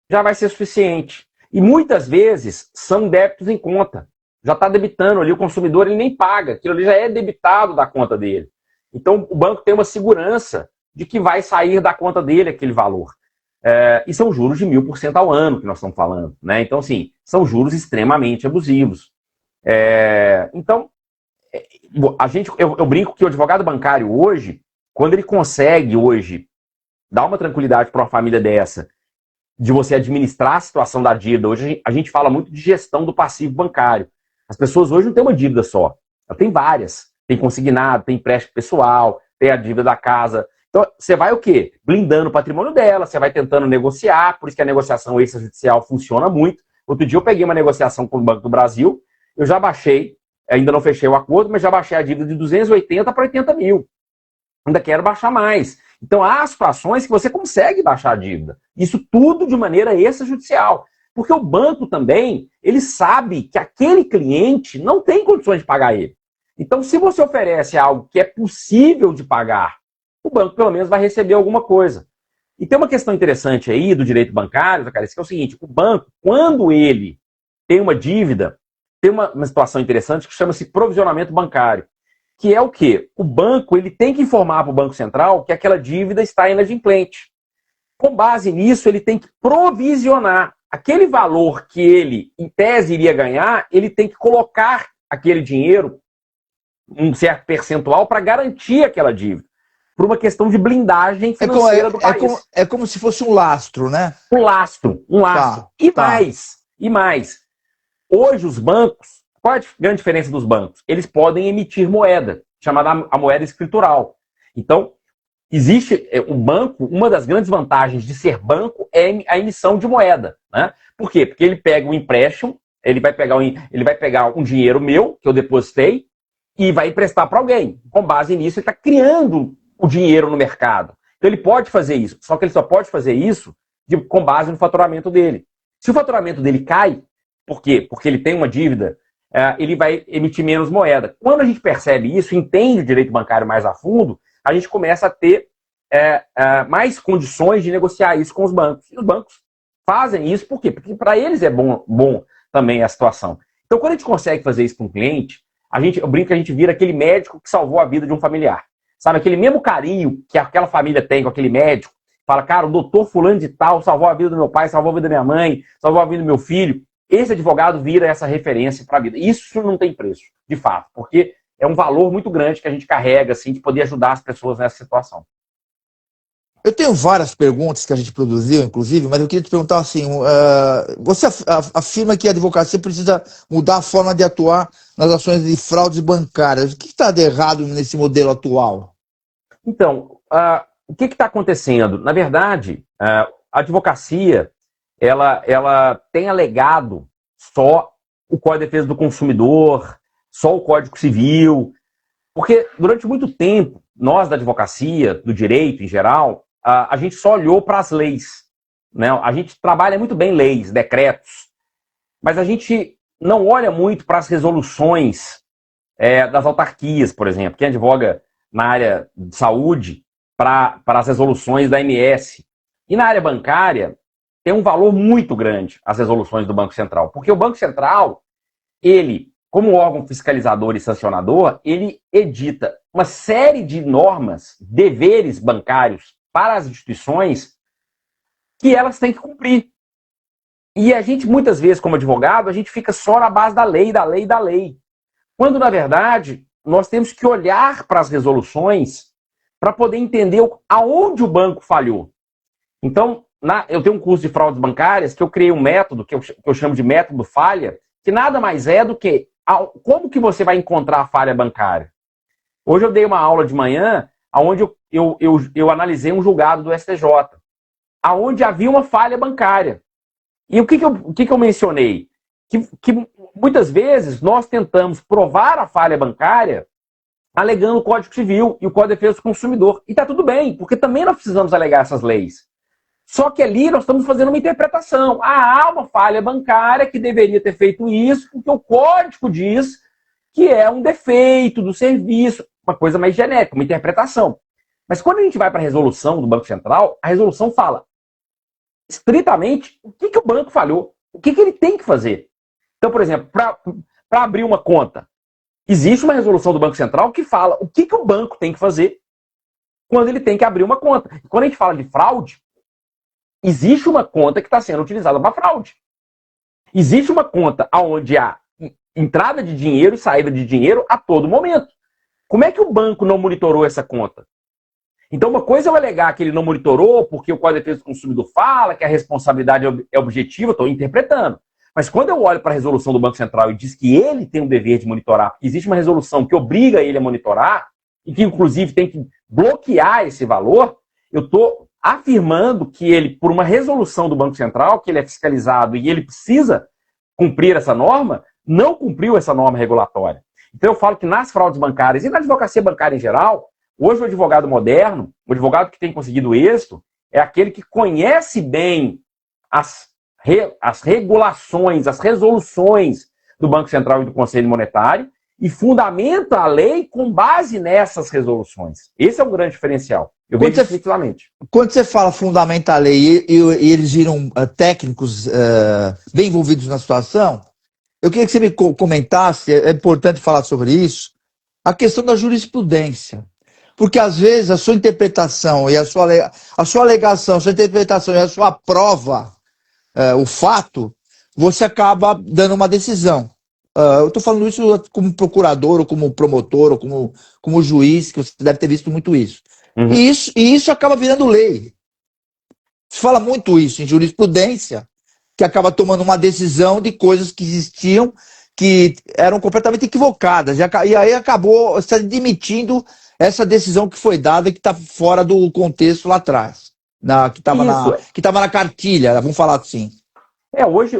já vai ser suficiente. E muitas vezes são débitos em conta. Já está debitando ali, o consumidor ele nem paga, aquilo ali já é debitado da conta dele. Então o banco tem uma segurança de que vai sair da conta dele aquele valor. E são juros de 1000% ao ano que nós estamos falando. Né? Então, assim, são juros extremamente abusivos. Então, eu brinco que o advogado bancário hoje, quando ele consegue hoje dar uma tranquilidade para uma família dessa, de você administrar a situação da dívida, hoje a gente fala muito de gestão do passivo bancário. As pessoas hoje não têm uma dívida só, ela tem várias. Tem consignado, tem empréstimo pessoal, tem a dívida da casa. Então, você vai o quê? Blindando o patrimônio dela, você vai tentando negociar, por isso que a negociação extrajudicial funciona muito. Outro dia eu peguei uma negociação com o Banco do Brasil, eu já baixei, ainda não fechei o acordo, mas já baixei a dívida de 280 para 80 mil. Ainda quero baixar mais. Então, há situações que você consegue baixar a dívida. Isso tudo de maneira extrajudicial. Porque o banco também, ele sabe que aquele cliente não tem condições de pagar ele. Então, se você oferece algo que é possível de pagar, o banco pelo menos vai receber alguma coisa. E tem uma questão interessante aí do direito bancário, cara, que é o seguinte, o banco, quando ele tem uma dívida, tem uma situação interessante que chama-se provisionamento bancário, que é o quê? O banco ele tem que informar para o Banco Central que aquela dívida está inadimplente. Com base nisso, ele tem que provisionar aquele valor que ele, em tese, iria ganhar, ele tem que colocar aquele dinheiro, um certo percentual, para garantir aquela dívida. Por uma questão de blindagem financeira do país. É como se fosse um lastro, né? Um lastro. E mais. Hoje os bancos, qual é a grande diferença dos bancos? Eles podem emitir moeda, chamada a moeda escritural. Então, existe o banco, uma das grandes vantagens de ser banco é a emissão de moeda. Né? Por quê? Porque ele pega um empréstimo, ele vai pegar um dinheiro meu, que eu depositei, e vai emprestar para alguém. Com base nisso, ele está criando o dinheiro no mercado. Então ele pode fazer isso, só que ele só pode fazer isso com base no faturamento dele. Se o faturamento dele cai, por quê? Porque ele tem uma dívida, ele vai emitir menos moeda. Quando a gente percebe isso, entende o direito bancário mais a fundo, a gente começa a ter mais condições de negociar isso com os bancos. E os bancos fazem isso por quê? Porque para eles é bom também a situação. Então, quando a gente consegue fazer isso para um cliente, eu brinco que a gente vira aquele médico que salvou a vida de um familiar. Sabe, aquele mesmo carinho que aquela família tem com aquele médico, fala, cara, o doutor fulano de tal salvou a vida do meu pai, salvou a vida da minha mãe, salvou a vida do meu filho. Esse advogado vira essa referência para a vida. Isso não tem preço, de fato, porque é um valor muito grande que a gente carrega, assim, de poder ajudar as pessoas nessa situação. Eu tenho várias perguntas que a gente produziu, inclusive, mas eu queria te perguntar assim, você afirma que a advocacia precisa mudar a forma de atuar nas ações de fraudes bancárias. O que está de errado nesse modelo atual? Então, o que está acontecendo? Na verdade, a advocacia, ela tem alegado só o Código de Defesa do Consumidor, só o Código Civil, porque durante muito tempo, nós da advocacia, do direito em geral, a gente só olhou para as leis, né? A gente trabalha muito bem leis, decretos, mas a gente não olha muito para as resoluções das autarquias, por exemplo. Quem advoga na área de saúde, para as resoluções da MS. E na área bancária, tem um valor muito grande as resoluções do Banco Central, porque o Banco Central, ele, como órgão fiscalizador e sancionador, ele edita uma série de normas, deveres bancários para as instituições que elas têm que cumprir. E a gente, muitas vezes, como advogado, a gente fica só na base da lei, da lei, da lei. Quando, na verdade, nós temos que olhar para as resoluções para poder entender aonde o banco falhou. Então, eu tenho um curso de fraudes bancárias que eu criei um método, que eu chamo de método falha, que nada mais é do que como que você vai encontrar a falha bancária. Hoje eu dei uma aula de manhã onde eu analisei um julgado do STJ, onde havia uma falha bancária. E o que eu mencionei? Que muitas vezes nós tentamos provar a falha bancária alegando o Código Civil e o Código de Defesa do Consumidor. E está tudo bem, porque também nós precisamos alegar essas leis. Só que ali nós estamos fazendo uma interpretação. Há uma falha bancária que deveria ter feito isso, porque o código diz que é um defeito do serviço, uma coisa mais genérica, uma interpretação. Mas quando a gente vai para a resolução do Banco Central, a resolução fala estritamente o que o banco falhou, o que ele tem que fazer. Então, por exemplo, para abrir uma conta, existe uma resolução do Banco Central que fala o que o banco tem que fazer quando ele tem que abrir uma conta. E quando a gente fala de fraude, existe uma conta que está sendo utilizada para fraude. Existe uma conta onde há entrada de dinheiro e saída de dinheiro a todo momento. Como é que o banco não monitorou essa conta? Então, uma coisa é eu alegar que ele não monitorou porque o Código de Defesa do Consumidor fala que a responsabilidade é objetiva, estou interpretando. Mas quando eu olho para a resolução do Banco Central e diz que ele tem o dever de monitorar, existe uma resolução que obriga ele a monitorar e que, inclusive, tem que bloquear esse valor, eu estou afirmando que ele, por uma resolução do Banco Central, que ele é fiscalizado e ele precisa cumprir essa norma, não cumpriu essa norma regulatória. Então eu falo que nas fraudes bancárias e na advocacia bancária em geral, hoje o advogado moderno, o advogado que tem conseguido êxito, é aquele que conhece bem as regulações, as resoluções do Banco Central e do Conselho Monetário e fundamenta a lei com base nessas resoluções. Esse é um grande diferencial. Eu vejo isso nitidamente. Quando você fala fundamenta a lei e eles viram técnicos bem envolvidos na situação, eu queria que você me comentasse, é importante falar sobre isso, a questão da jurisprudência. Porque, às vezes, a sua interpretação e a sua alegação, a sua interpretação e a sua prova, o fato, você acaba dando uma decisão. Eu estou falando isso como procurador, ou como promotor, ou como juiz, que você deve ter visto muito isso. Uhum. E isso acaba virando lei. Se fala muito isso em jurisprudência, que acaba tomando uma decisão de coisas que existiam, que eram completamente equivocadas. E aí acabou se admitindo essa decisão que foi dada e que está fora do contexto lá atrás. Que estava na cartilha, vamos falar assim.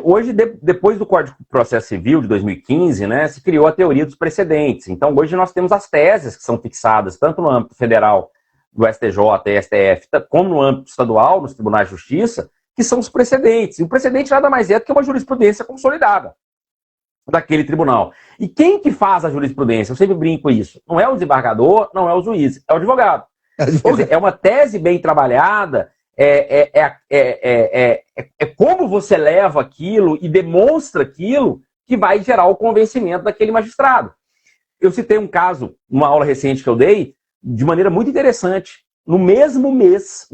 Hoje, depois do Código de Processo Civil de 2015, né, se criou a teoria dos precedentes. Então, hoje nós temos as teses que são fixadas, tanto no âmbito federal do STJ e STF, como no âmbito estadual, nos tribunais de justiça, que são os precedentes. E o precedente nada mais é do que uma jurisprudência consolidada daquele tribunal. E quem que faz a jurisprudência? Eu sempre brinco isso. Não é o desembargador, não é o juiz, é o advogado. Quer dizer, é uma tese bem trabalhada, é como você leva aquilo e demonstra aquilo que vai gerar o convencimento daquele magistrado. Eu citei um caso, numa aula recente que eu dei, de maneira muito interessante. No mesmo mês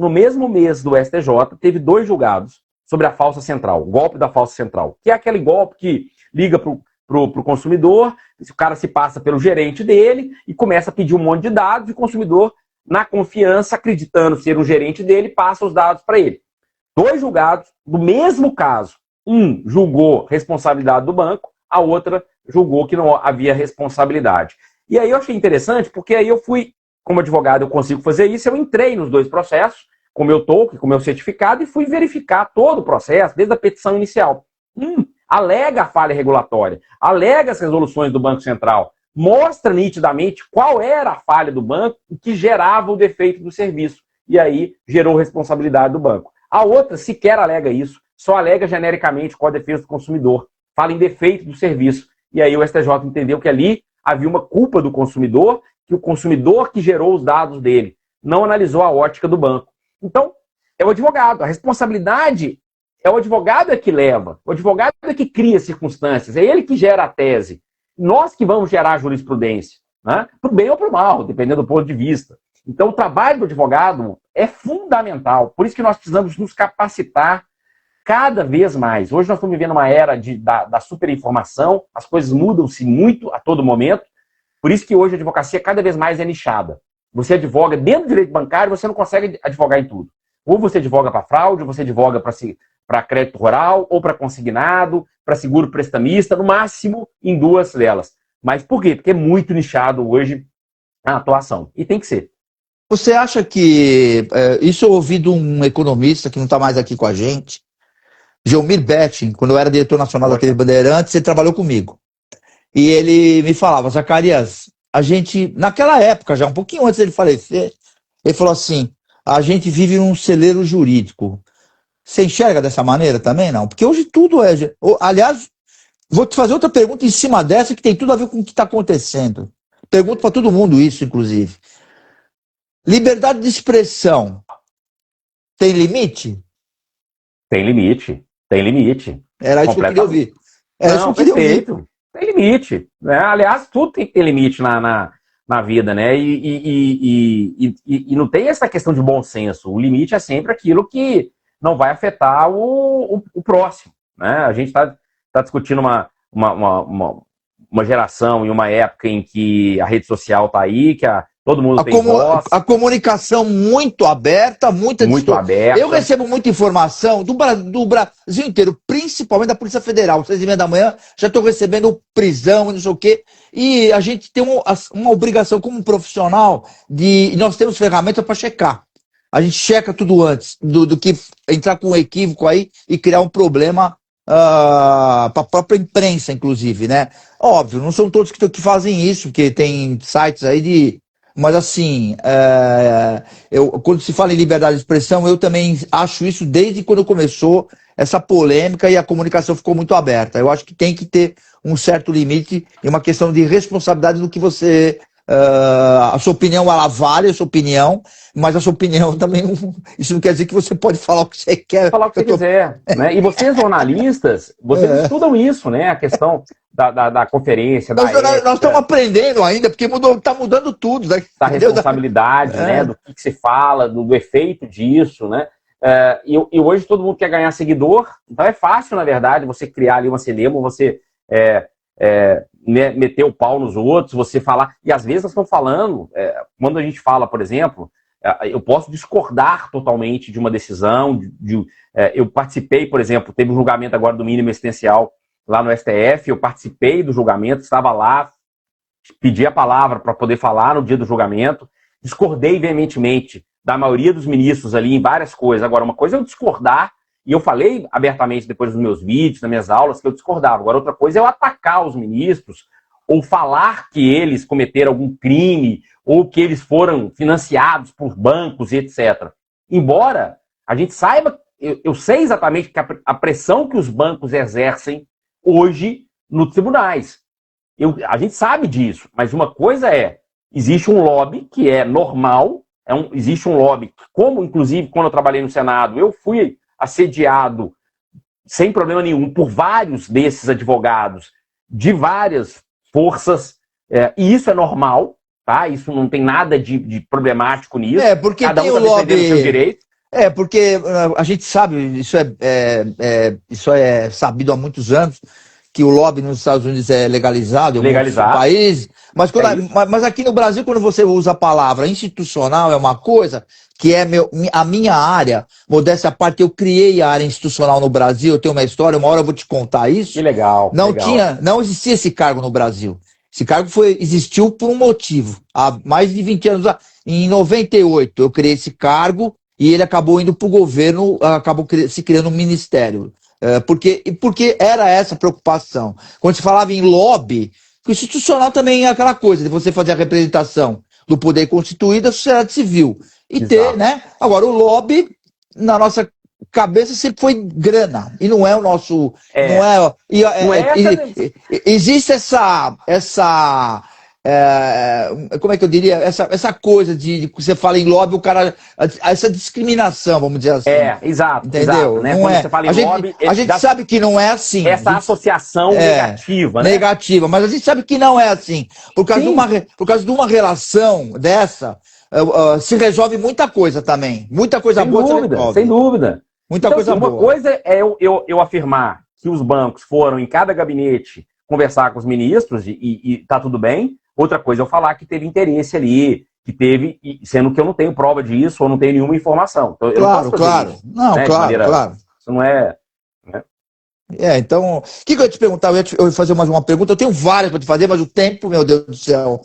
do STJ, teve 2 julgados sobre a falsa central, o golpe da falsa central, que é aquele golpe que liga pro consumidor, o cara se passa pelo gerente dele e começa a pedir um monte de dados e o consumidor na confiança, acreditando ser um gerente dele, passa os dados para ele. 2 julgados do mesmo caso. Um julgou responsabilidade do banco, a outra julgou que não havia responsabilidade. E aí eu achei interessante, porque aí eu fui, como advogado eu consigo fazer isso, eu entrei nos 2 processos, com o meu token, com o meu certificado, e fui verificar todo o processo, desde a petição inicial. Alega a falha regulatória, alega as resoluções do Banco Central, mostra nitidamente qual era a falha do banco e que gerava o defeito do serviço. E aí gerou responsabilidade do banco. A outra sequer alega isso, só alega genericamente com a defesa do consumidor. Fala em defeito do serviço. E aí o STJ entendeu que ali havia uma culpa do consumidor, que o consumidor que gerou os dados dele não analisou a ótica do banco. Então, é o advogado. A responsabilidade é o advogado que leva. O advogado é que cria circunstâncias. É ele que gera a tese. Nós que vamos gerar a jurisprudência, né? Para o bem ou para o mal, dependendo do ponto de vista. Então, o trabalho do advogado é fundamental. Por isso que nós precisamos nos capacitar cada vez mais. Hoje nós estamos vivendo uma era da superinformação, as coisas mudam-se muito a todo momento. Por isso que hoje a advocacia cada vez mais é nichada. Você advoga dentro do direito bancário, você não consegue advogar em tudo. Ou você advoga para fraude, ou você advoga para crédito rural, ou para consignado, para seguro prestamista, no máximo em 2 delas. Mas por quê? Porque é muito nichado hoje a atuação. E tem que ser. Você acha que... isso eu ouvi de um economista que não está mais aqui com a gente, Geomir Betting, quando eu era diretor nacional da TV Bandeirantes, ele trabalhou comigo. E ele me falava, Zacarias, a gente, naquela época, já um pouquinho antes dele falecer, ele falou assim, a gente vive num celeiro jurídico. Você enxerga dessa maneira também, não? Porque hoje tudo é... Aliás, vou te fazer outra pergunta em cima dessa que tem tudo a ver com o que está acontecendo. Pergunto para todo mundo isso, inclusive. Liberdade de expressão tem limite? Tem limite. Tem limite. Era isso que eu queria ouvir. Era isso que eu queria ouvir. Tem limite. Né? Aliás, tudo tem que ter limite na vida, né? E não tem essa questão de bom senso. O limite é sempre aquilo que não vai afetar o próximo. Né? A gente está discutindo uma geração e uma época em que a rede social está aí, que todo mundo tem voz. A comunicação muito aberta, muito aberta. Eu recebo muita informação do Brasil inteiro, principalmente da Polícia Federal. 6h30 da manhã, já estou recebendo prisão e não sei o quê. E a gente tem uma obrigação como profissional nós temos ferramentas para checar. A gente checa tudo antes do que entrar com um equívoco aí e criar um problema para a própria imprensa, inclusive, né? Óbvio, não são todos que fazem isso, porque tem sites aí Mas assim, quando se fala em liberdade de expressão, eu também acho isso desde quando começou essa polêmica e a comunicação ficou muito aberta. Eu acho que tem que ter um certo limite e uma questão de responsabilidade do que você... a sua opinião, ela vale a sua opinião, mas a sua opinião também, isso não quer dizer que você pode falar o que você quer. Falar o que você quiser, né? E vocês jornalistas, vocês estudam isso, né? A questão da conferência, nós estamos aprendendo ainda, porque está mudando tudo. Né? Da responsabilidade, né? Do que se fala, do efeito disso, né? E hoje todo mundo quer ganhar seguidor, então é fácil, na verdade, você criar ali uma cinema, você meter o pau nos outros, você falar, e às vezes nós estamos falando, quando a gente fala, por exemplo, eu posso discordar totalmente de uma decisão, eu participei, por exemplo, teve um julgamento agora do mínimo existencial lá no STF, eu participei do julgamento, estava lá, pedi a palavra para poder falar no dia do julgamento, discordei veementemente da maioria dos ministros ali em várias coisas. Agora, uma coisa é eu discordar, e eu falei abertamente depois dos meus vídeos, nas minhas aulas, que eu discordava. Agora, outra coisa é eu atacar os ministros, ou falar que eles cometeram algum crime, ou que eles foram financiados por bancos e etc. Embora a gente saiba, eu sei exatamente que a pressão que os bancos exercem hoje nos tribunais. A gente sabe disso, mas uma coisa existe um lobby que é normal, existe um lobby, como inclusive quando eu trabalhei no Senado, eu fui assediado sem problema nenhum por vários desses advogados de várias forças, e isso é normal, tá? Isso não tem nada de problemático nisso. Porque cada tem um o lobby... defendendo o seu direito. Porque a gente sabe, isso é sabido há muitos anos, que o lobby nos Estados Unidos é legalizado em alguns países, mas, mas aqui no Brasil, quando você usa a palavra institucional, é uma coisa que é a minha área, modéstia à parte, eu criei a área institucional no Brasil, eu tenho uma história, uma hora eu vou te contar isso. Que legal. Não existia esse cargo no Brasil. Esse cargo existiu por um motivo. Há mais de 20 anos, em 98, eu criei esse cargo e ele acabou indo para o governo, acabou se criando um ministério. Porque era essa preocupação. Quando se falava em lobby, o institucional também é aquela coisa de você fazer a representação do poder constituído da sociedade civil. E ter, né? Agora, o lobby, na nossa cabeça, sempre foi grana. E não é o nosso. Existe como é que eu diria? Essa coisa de que você fala em lobby, o cara. Essa discriminação, vamos dizer assim. Exato. Entendeu? Exato, né? Não Quando é. você fala em lobby. A gente sabe que não é assim. Essa associação negativa, né? Negativa, mas a gente sabe que não é assim. Por causa de uma relação dessa, se resolve muita coisa também. Muita coisa boa se resolve. Sem dúvida. Muita coisa boa. Uma coisa é eu afirmar que os bancos foram em cada gabinete conversar com os ministros e tá tudo bem. Outra coisa é eu falar que teve interesse ali, que teve, sendo que eu não tenho prova disso ou não tenho nenhuma informação. Então, claro. Isso, claro. Isso não é... Né? Então, o que eu ia te perguntar? Eu ia fazer mais uma pergunta. Eu tenho várias para te fazer, mas o tempo, meu Deus do céu.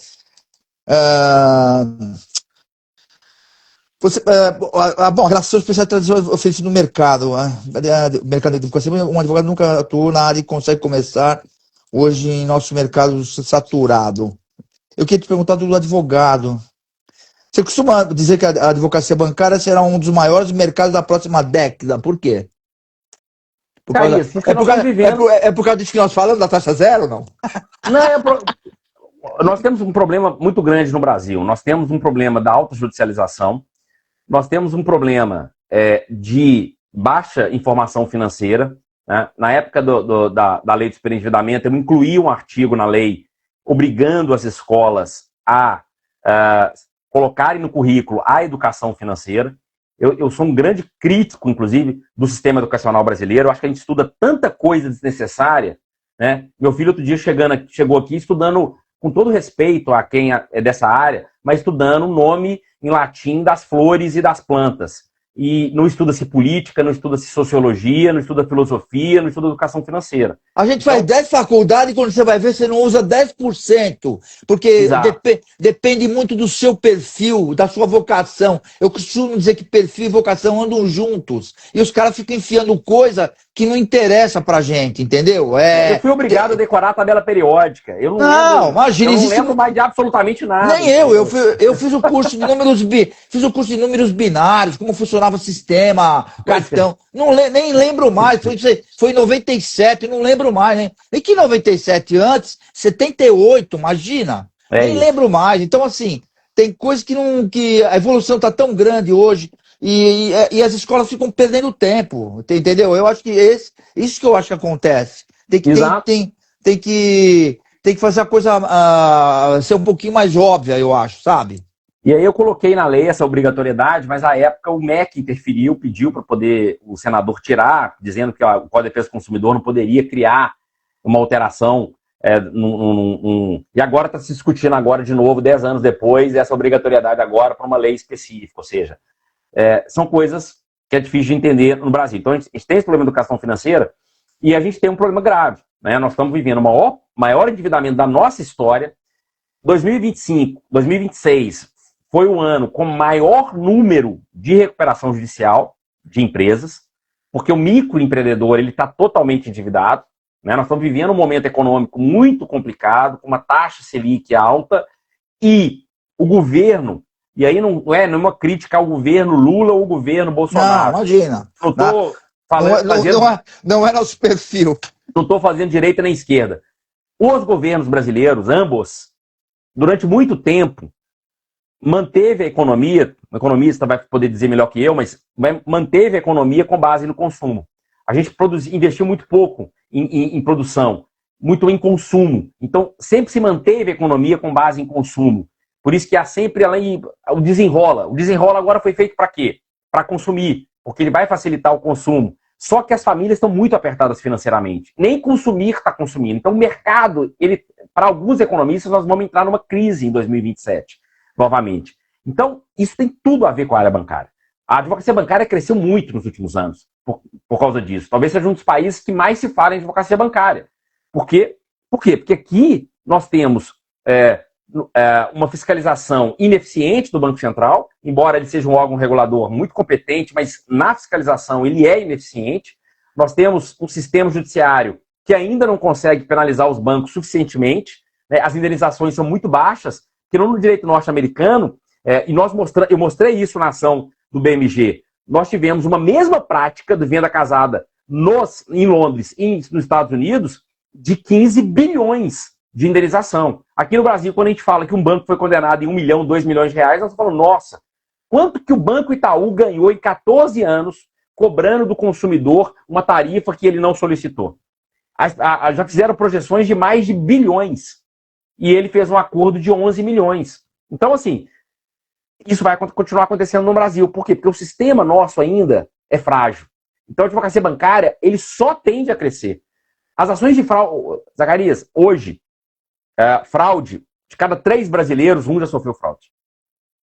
Relação especial de tradição oferecida no mercado. Mercado de educação, um advogado nunca atuou na área e consegue começar hoje em nosso mercado saturado. Eu queria te perguntar do advogado. Você costuma dizer que a advocacia bancária será um dos maiores mercados da próxima década. Por quê? Por causa disso que nós falamos, da taxa zero, não? Nós temos um problema muito grande no Brasil. Nós temos um problema da autojudicialização. Nós temos um problema de baixa informação financeira. Né? Na época da lei de superendividamento, eu incluí um artigo na lei obrigando as escolas a colocarem no currículo a educação financeira. Eu sou um grande crítico, inclusive, do sistema educacional brasileiro. Eu acho que a gente estuda tanta coisa desnecessária. Né? Meu filho, outro dia, chegou aqui estudando, com todo respeito a quem é dessa área, mas estudando o nome em latim das flores e das plantas. E não estuda-se política, não estuda-se sociologia, não estuda filosofia, não estuda educação financeira. A gente faz 10 faculdades e quando você vai ver, você não usa 10%. Porque depende muito do seu perfil, da sua vocação. Eu costumo dizer que perfil e vocação andam juntos. E os caras ficam enfiando coisa que não interessa pra gente, entendeu? Eu fui obrigado a decorar a tabela periódica. Eu não lembro mais de absolutamente nada. Nem eu fiz o curso de números binários, como funcionava o sistema, cartão. Nem lembro mais. Foi em 97, não lembro mais, né? E que 97 antes, 78, imagina. Nem lembro mais. Então, assim, tem coisas que a evolução está tão grande hoje e as escolas ficam perdendo tempo, entendeu? Eu acho que isso que eu acho que acontece. Tem que fazer a coisa ser um pouquinho mais óbvia, eu acho, sabe? E aí eu coloquei na lei essa obrigatoriedade, mas à época o MEC interferiu, pediu para poder o senador tirar, dizendo que o Código de Defesa do Consumidor não poderia criar uma alteração. E agora está se discutindo agora de novo, 10 anos depois, essa obrigatoriedade agora para uma lei específica. Ou seja, são coisas que é difícil de entender no Brasil. Então a gente tem esse problema de educação financeira e a gente tem um problema grave. Né? Nós estamos vivendo o maior endividamento da nossa história. 2025, 2026 foi o ano com maior número de recuperação judicial de empresas, porque o microempreendedor está totalmente endividado. Né? Nós estamos vivendo um momento econômico muito complicado, com uma taxa Selic alta, e o governo, e aí não é uma crítica ao governo Lula ou ao governo Bolsonaro. Não, imagina. Não estou falando... Não é nosso perfil. Não estou fazendo direita nem esquerda. Os governos brasileiros, ambos, durante muito tempo, manteve a economia, o economista vai poder dizer melhor que eu, mas manteve a economia com base no consumo. A gente investiu muito pouco em produção, muito em consumo. Então, sempre se manteve a economia com base em consumo. Por isso que há sempre o desenrola. O desenrola agora foi feito para quê? Para consumir, porque ele vai facilitar o consumo. Só que as famílias estão muito apertadas financeiramente. Nem consumir está consumindo. Então o mercado, para alguns economistas, nós vamos entrar numa crise em 2027, novamente. Então isso tem tudo a ver com a área bancária. A advocacia bancária cresceu muito nos últimos anos por causa disso. Talvez seja um dos países que mais se fala em advocacia bancária. Por quê? Porque aqui nós temos uma fiscalização ineficiente do Banco Central, embora ele seja um órgão regulador muito competente, mas na fiscalização ele é ineficiente. Nós temos um sistema judiciário que ainda não consegue penalizar os bancos suficientemente, né? As indenizações são muito baixas, que no direito norte-americano, eu mostrei isso na ação do BMG, nós tivemos uma mesma prática de venda casada em Londres e nos Estados Unidos de 15 bilhões de indenização. Aqui no Brasil, quando a gente fala que um banco foi condenado em 1 milhão, 2 milhões de reais, nós falamos, nossa, quanto que o Banco Itaú ganhou em 14 anos cobrando do consumidor uma tarifa que ele não solicitou? Já fizeram projeções de mais de bilhões e ele fez um acordo de 11 milhões. Então, assim, isso vai continuar acontecendo no Brasil. Por quê? Porque o sistema nosso ainda é frágil. Então, a advocacia bancária, ele só tende a crescer. As ações de fraude, Zacarias, hoje, fraude, de cada 3 brasileiros, 1 já sofreu fraude.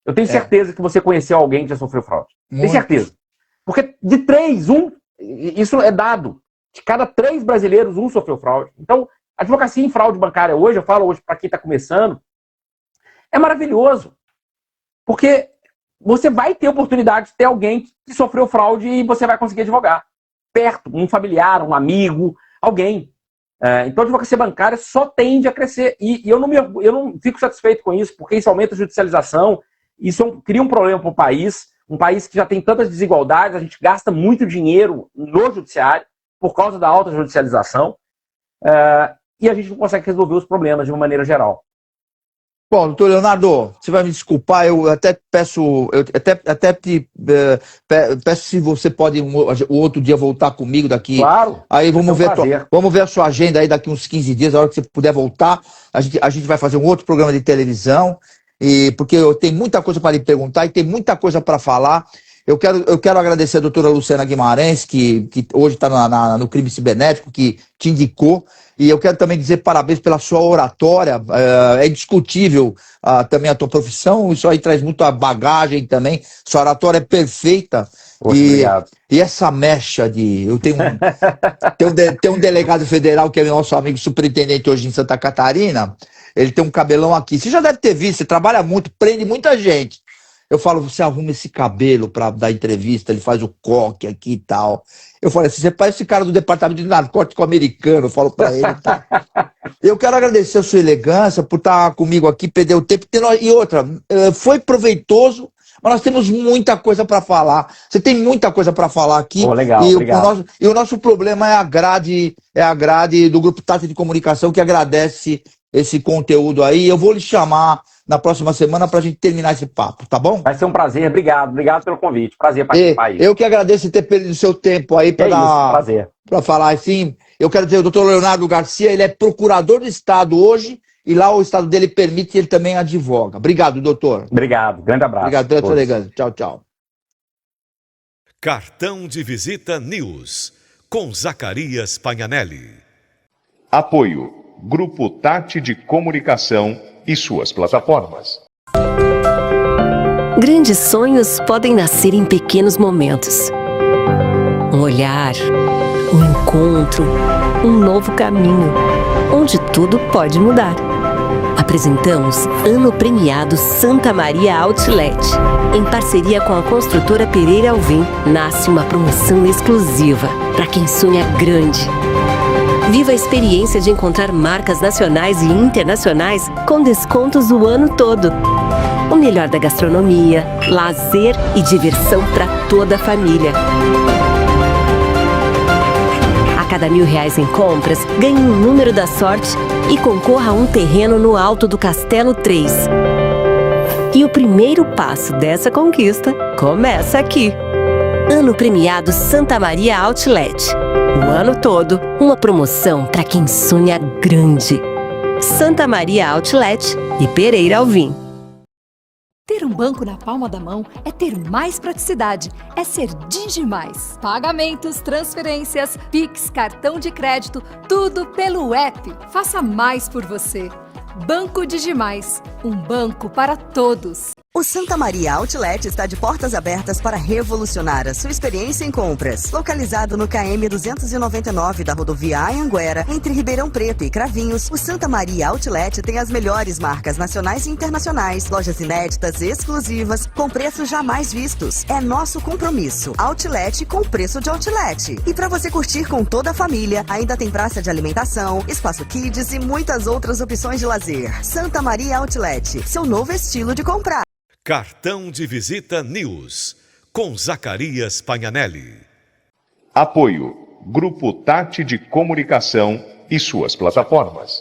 Eu tenho certeza que você conheceu alguém que já sofreu fraude. Tenho certeza. Porque de 3, 1, isso é dado. De cada 3 brasileiros, 1 sofreu fraude. Então, a advocacia em fraude bancária hoje, eu falo hoje para quem está começando, é maravilhoso. Porque você vai ter oportunidade de ter alguém que sofreu fraude e você vai conseguir advogar. Perto, um familiar, um amigo, alguém. Então a advocacia bancária só tende a crescer. E eu não fico satisfeito com isso, porque isso aumenta a judicialização, isso cria um problema para o país, um país que já tem tantas desigualdades, a gente gasta muito dinheiro no judiciário por causa da alta judicialização, e a gente não consegue resolver os problemas de uma maneira geral. Bom, doutor Leonardo, você vai me desculpar, eu até peço, peço se você pode o outro dia voltar comigo daqui. Claro. Aí vamos ver a sua agenda aí daqui uns 15 dias, a hora que você puder voltar, a gente vai fazer um outro programa de televisão, porque eu tenho muita coisa para lhe perguntar e tem muita coisa para falar. Eu quero agradecer a doutora Luciana Guimarães, que hoje está no Crime Cibernético, que te indicou. E eu quero também dizer parabéns pela sua oratória. É indiscutível também a tua profissão, isso aí traz muita bagagem também. Sua oratória é perfeita. Obrigado. E essa mecha eu tenho um delegado federal que é nosso amigo superintendente hoje em Santa Catarina. Ele tem um cabelão aqui. Você já deve ter visto, você trabalha muito, prende muita gente. Eu falo, você arruma esse cabelo para dar entrevista, ele faz o coque aqui e tal. Eu falei assim, você parece esse cara do departamento de narcótico americano, eu falo para ele. Tá? Eu quero agradecer a sua elegância por estar comigo aqui, perder o tempo. E outra, foi proveitoso, mas nós temos muita coisa para falar. Você tem muita coisa para falar aqui. Legal, obrigado. O nosso problema é a grade do Grupo Tati de Comunicação, que agradece esse conteúdo aí. Eu vou lhe chamar na próxima semana para a gente terminar esse papo, tá bom? Vai ser um prazer, obrigado pelo convite, prazer participar aí. Eu que agradeço ter perdido o seu tempo aí para falar assim. Eu quero dizer, o doutor Leonardo Garcia, ele é procurador do Estado hoje e lá o Estado dele permite e ele também advoga. Obrigado, doutor. Obrigado, grande abraço. Obrigado pela sua elegância. Tchau, tchau. Cartão de Visita News, com Zacarias Pagnanelli. Apoio Grupo Tati de Comunicação e suas plataformas. Grandes sonhos podem nascer em pequenos momentos. Um olhar, um encontro, um novo caminho, onde tudo pode mudar. Apresentamos Ano Premiado Santa Maria Outlet. Em parceria com a construtora Pereira Alvim, nasce uma promoção exclusiva para quem sonha grande. Viva a experiência de encontrar marcas nacionais e internacionais com descontos o ano todo. O melhor da gastronomia, lazer e diversão para toda a família. A cada R$1.000 em compras, ganhe um número da sorte e concorra a um terreno no alto do Castelo 3. E o primeiro passo dessa conquista começa aqui. Ano Premiado Santa Maria Outlet. O ano todo, uma promoção para quem sonha grande. Santa Maria Outlet e Pereira Alvim. Ter um banco na palma da mão é ter mais praticidade, é ser Digimais. Pagamentos, transferências, Pix, cartão de crédito, tudo pelo app. Faça mais por você. Banco Digimais, um banco para todos. O Santa Maria Outlet está de portas abertas para revolucionar a sua experiência em compras. Localizado no KM 299 da rodovia Anhanguera, entre Ribeirão Preto e Cravinhos, o Santa Maria Outlet tem as melhores marcas nacionais e internacionais, lojas inéditas e exclusivas, com preços jamais vistos. É nosso compromisso. Outlet com preço de outlet. E para você curtir com toda a família, ainda tem praça de alimentação, espaço kids e muitas outras opções de lazer. Santa Maria Outlet, seu novo estilo de comprar. Cartão de Visita News, com Zacarias Pagnanelli. Apoio Grupo Tati de Comunicação e suas plataformas.